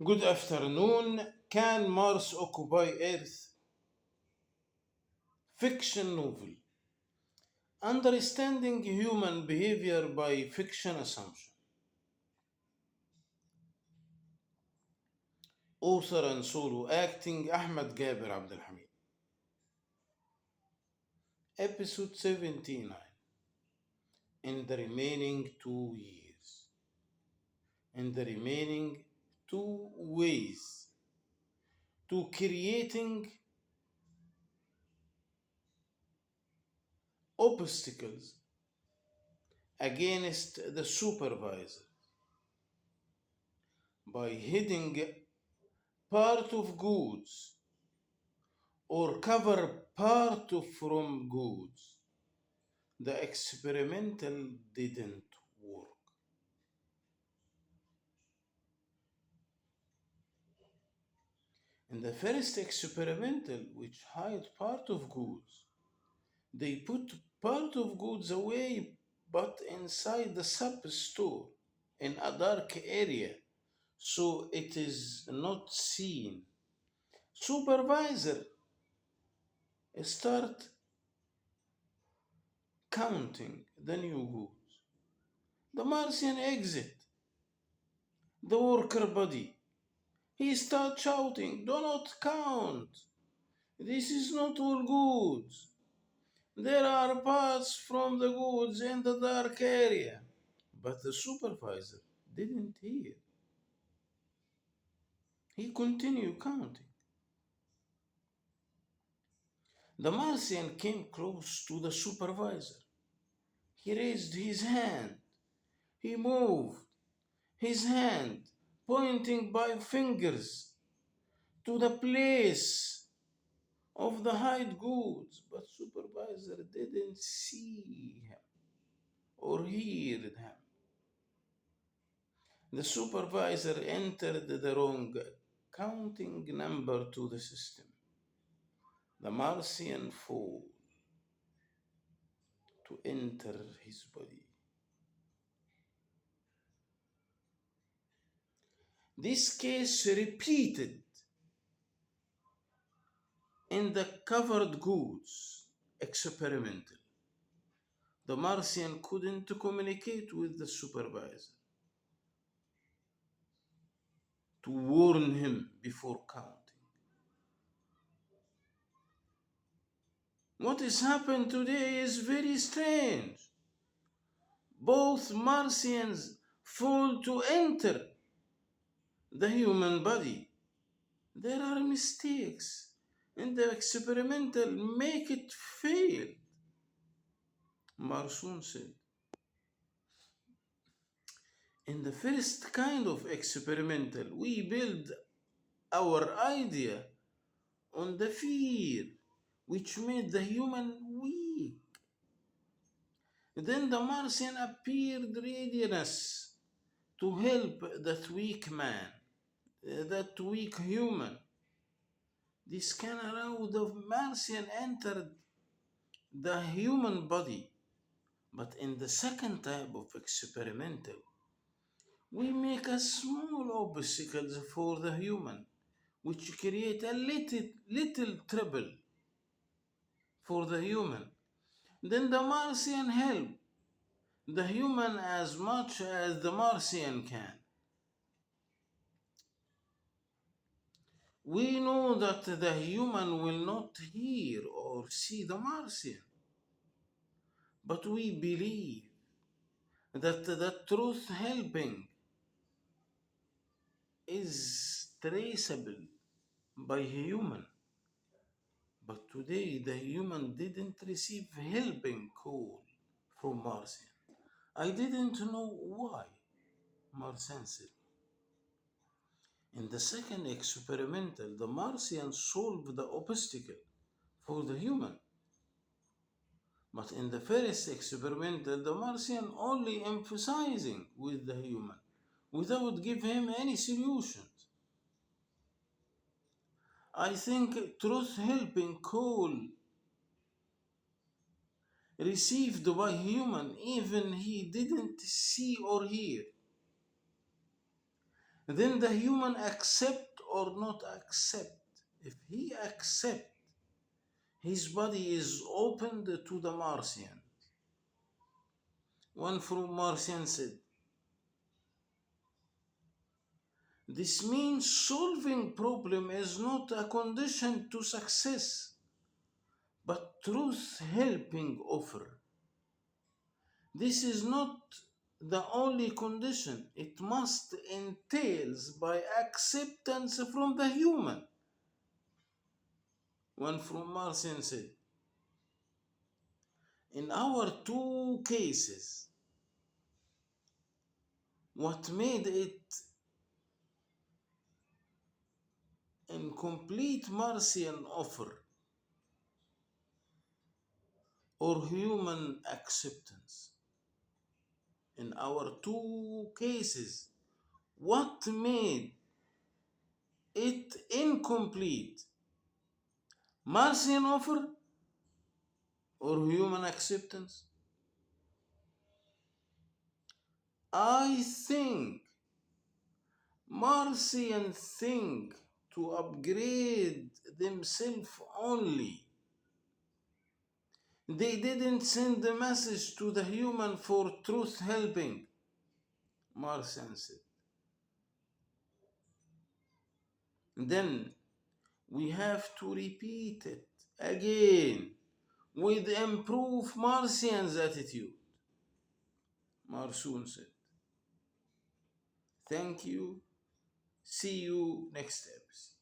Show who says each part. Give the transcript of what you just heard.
Speaker 1: Good afternoon. Can Mars occupy Earth? Fiction novel. Understanding human behavior by fiction assumption. Author and solo acting Ahmed Gaber Abdelhamid. Episode 79. In the remaining 2 years. In the remaining 2 ways to creating obstacles against the supervisor by hiding part of goods or cover part of from goods. The experimental didn't work. In the first experimental, which hide part of goods, they put part of goods away but inside the sub store in a dark area so it is not seen. Supervisor start counting the new goods. The Martian exit the worker body. He start shouting, "Do not count! This is not all goods. There are parts from the goods in the dark area." But the supervisor didn't hear. He continued counting. The Martian came close to the supervisor. He raised his hand. He moved his hand, pointing by fingers to the place of the hide goods, but supervisor didn't see him or hear him. The supervisor entered the wrong counting number to the system. The Martian failed to enter his body. This case repeated in the covered goods experimental. The Martian couldn't communicate with the supervisor to warn him before counting. What has happened today is very strange. Both Martians fail to enter the human body. There are mistakes in the experimental make it fail. Marsoon said. In the first kind of experimental, we build our idea on the fear which made the human weak. Then the Martian appeared readiness to help that weak man, that weak human. This can allow the Martian enter the human body. But in the second type of experimental, we make a small obstacles for the human, which create a little trouble for the human. Then the Martian help the human as much as the Martian can. We know that the human will not hear or see the Martian, but we believe that the truth helping is traceable by human. But today the human didn't receive helping call from Martian. I didn't know why, Martian said. In the second experimental, the Martian solved the obstacle for the human. But in the first experimental, the Martian only emphasizing with the human without give him any solutions. I think truth helping call received by human even he didn't see or hear. Then the human accept or not accept. If he accept, his body is opened to the Martian. One from Martian said, this means solving problem is not a condition to success, but truth helping offer. This is not the only condition. It must entails by acceptance from the human. One from Martian said, in our two cases, what made it incomplete Martian offer or human acceptance? In our two cases, what made it incomplete? Martian offer or human acceptance? I think Martian think to upgrade themselves only. They didn't send the message to the human for truth helping. Martian said. Then we have to repeat it again with improved Martian's attitude. Marsoon said. Thank you. See you next episode.